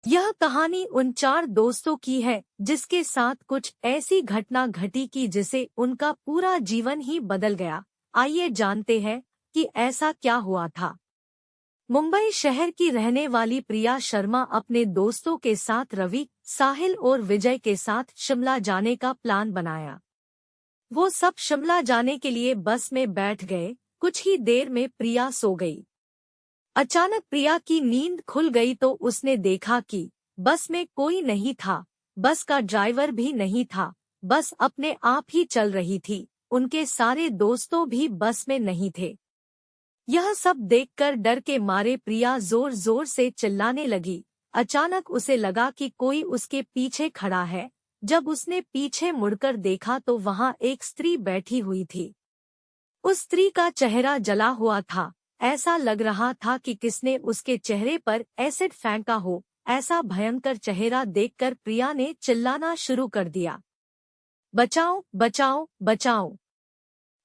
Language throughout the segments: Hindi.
यह कहानी उन चार दोस्तों की है जिसके साथ कुछ ऐसी घटना घटी कि जिसे उनका पूरा जीवन ही बदल गया। आइए जानते हैं कि ऐसा क्या हुआ था। मुंबई शहर की रहने वाली प्रिया शर्मा अपने दोस्तों के साथ रवि, साहिल और विजय के साथ शिमला जाने का प्लान बनाया। वो सब शिमला जाने के लिए बस में बैठ गए। कुछ ही देर में प्रिया सो गई। अचानक प्रिया की नींद खुल गई तो उसने देखा कि बस में कोई नहीं था। बस का ड्राइवर भी नहीं था। बस अपने आप ही चल रही थी। उनके सारे दोस्तों भी बस में नहीं थे। यह सब देखकर डर के मारे प्रिया जोर जोर से चिल्लाने लगी। अचानक उसे लगा कि कोई उसके पीछे खड़ा है। जब उसने पीछे मुड़कर देखा तो वहां एक स्त्री बैठी हुई थी। उस स्त्री का चेहरा जला हुआ था। ऐसा लग रहा था कि किसने उसके चेहरे पर एसिड फेंका हो। ऐसा भयंकर चेहरा देखकर प्रिया ने चिल्लाना शुरू कर दिया, बचाओ बचाओ बचाओ।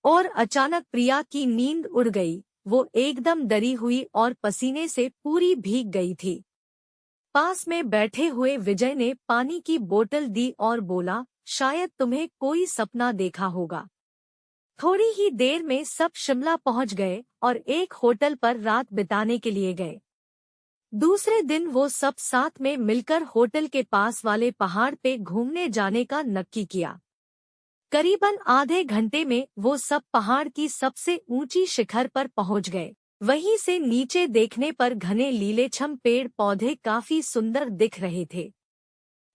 और अचानक प्रिया की नींद उड़ गई। वो एकदम डरी हुई और पसीने से पूरी भीग गई थी। पास में बैठे हुए विजय ने पानी की बोतल दी और बोला, शायद तुम्हें कोई सपना देखा होगा। थोड़ी ही देर में सब शिमला पहुंच गए और एक होटल पर रात बिताने के लिए गए। दूसरे दिन वो सब साथ में मिलकर होटल के पास वाले पहाड़ पे घूमने जाने का नक्की किया। करीबन आधे घंटे में वो सब पहाड़ की सबसे ऊंची शिखर पर पहुंच गए। वहीं से नीचे देखने पर घने लीलेछम पेड़ पौधे काफी सुंदर दिख रहे थे।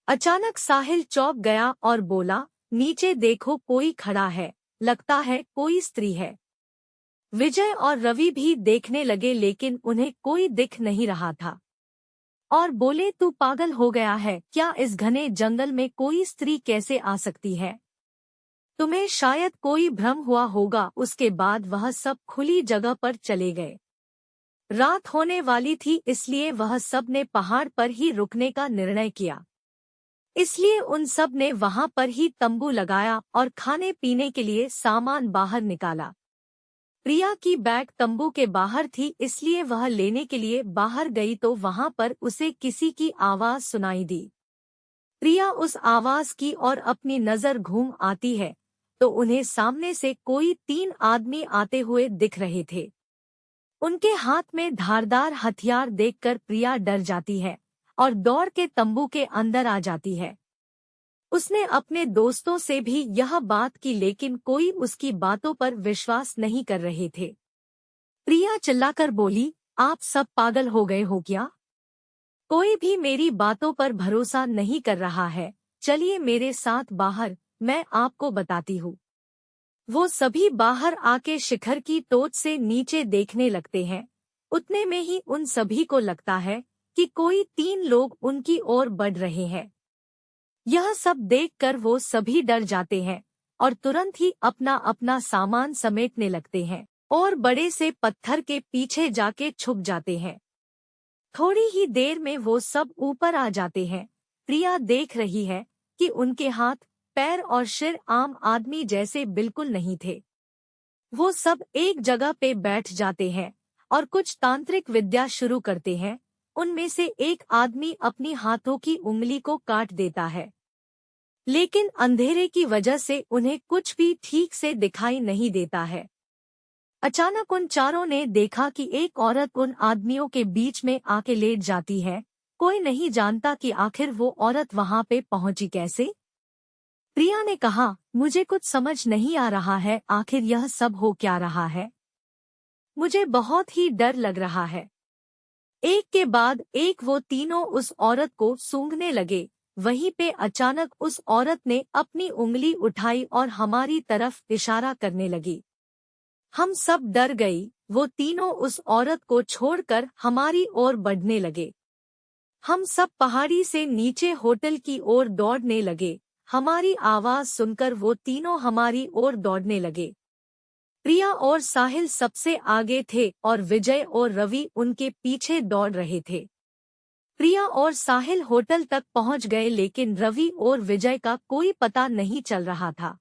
अचानक साहिल चौंक गया और बोला, नीचे देखो, कोई खड़ा है, लगता है कोई स्त्री है। विजय और रवि भी देखने लगे लेकिन उन्हें कोई दिख नहीं रहा था और बोले, तू पागल हो गया है क्या? इस घने जंगल में कोई स्त्री कैसे आ सकती है? तुम्हें शायद कोई भ्रम हुआ होगा। उसके बाद वह सब खुली जगह पर चले गए। रात होने वाली थी इसलिए वह सब ने पहाड़ पर ही रुकने का निर्णय किया। इसलिए उन सब ने वहां पर ही तंबू लगाया और खाने पीने के लिए सामान बाहर निकाला। प्रिया की बैग तंबू के बाहर थी इसलिए वह लेने के लिए बाहर गई तो वहां पर उसे किसी की आवाज सुनाई दी। प्रिया उस आवाज की और अपनी नजर घूम आती है तो उन्हें सामने से कोई 3 आदमी आते हुए दिख रहे थे। उनके हाथ में धारदार हथियार देखकर प्रिया डर जाती है और दौड़ के तंबू के अंदर आ जाती है। उसने अपने दोस्तों से भी यह बात की लेकिन कोई उसकी बातों पर विश्वास नहीं कर रहे थे। प्रिया चिल्लाकर बोली, आप सब पागल हो गए हो क्या? कोई भी मेरी बातों पर भरोसा नहीं कर रहा है। चलिए मेरे साथ बाहर, मैं आपको बताती हूँ। वो सभी बाहर आके शिखर की टोच से नीचे देखने लगते हैं। उतने में ही उन सभी को लगता है कि कोई 3 लोग उनकी ओर बढ़ रहे हैं। यह सब देखकर वो सभी डर जाते हैं और तुरंत ही अपना अपना सामान समेटने लगते हैं और बड़े से पत्थर के पीछे जाके छुप जाते हैं। थोड़ी ही देर में वो सब ऊपर आ जाते हैं। प्रिया देख रही है कि उनके हाथ, पैर और सिर आम आदमी जैसे बिल्कुल नहीं थे। वो सब एक जगह पे बैठ जाते हैं और कुछ तांत्रिक विद्या शुरू करते हैं। उनमें से एक आदमी अपनी हाथों की उंगली को काट देता है, लेकिन अंधेरे की वजह से उन्हें कुछ भी ठीक से दिखाई नहीं देता है। अचानक उन चारों ने देखा कि एक औरत उन आदमियों के बीच में आके लेट जाती है। कोई नहीं जानता कि आखिर वो औरत वहां पे पहुंची कैसे। प्रिया ने कहा, मुझे कुछ समझ नहीं आ रहा है, आखिर यह सब हो क्या रहा है? मुझे बहुत ही डर लग रहा है। एक के बाद एक वो तीनों उस औरत को सूंघने लगे। वहीं पे अचानक उस औरत ने अपनी उंगली उठाई और हमारी तरफ इशारा करने लगी। हम सब डर गई। वो तीनों उस औरत को छोड़कर हमारी ओर बढ़ने लगे। हम सब पहाड़ी से नीचे होटल की ओर दौड़ने लगे। हमारी आवाज सुनकर वो तीनों हमारी ओर दौड़ने लगे। प्रिया और साहिल सबसे आगे थे और विजय और रवि उनके पीछे दौड़ रहे थे। प्रिया और साहिल होटल तक पहुंच गए लेकिन रवि और विजय का कोई पता नहीं चल रहा था।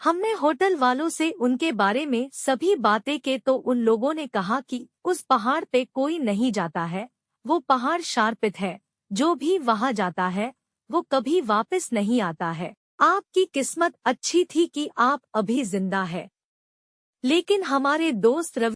हमने होटल वालों से उनके बारे में सभी बातें की तो उन लोगों ने कहा कि उस पहाड़ पे कोई नहीं जाता है, वो पहाड़ शार्पित है, जो भी वहां जाता है वो कभी वापस नहीं आता है। आपकी किस्मत अच्छी थी कि आप अभी जिंदा है। लेकिन हमारे दोस्त रवि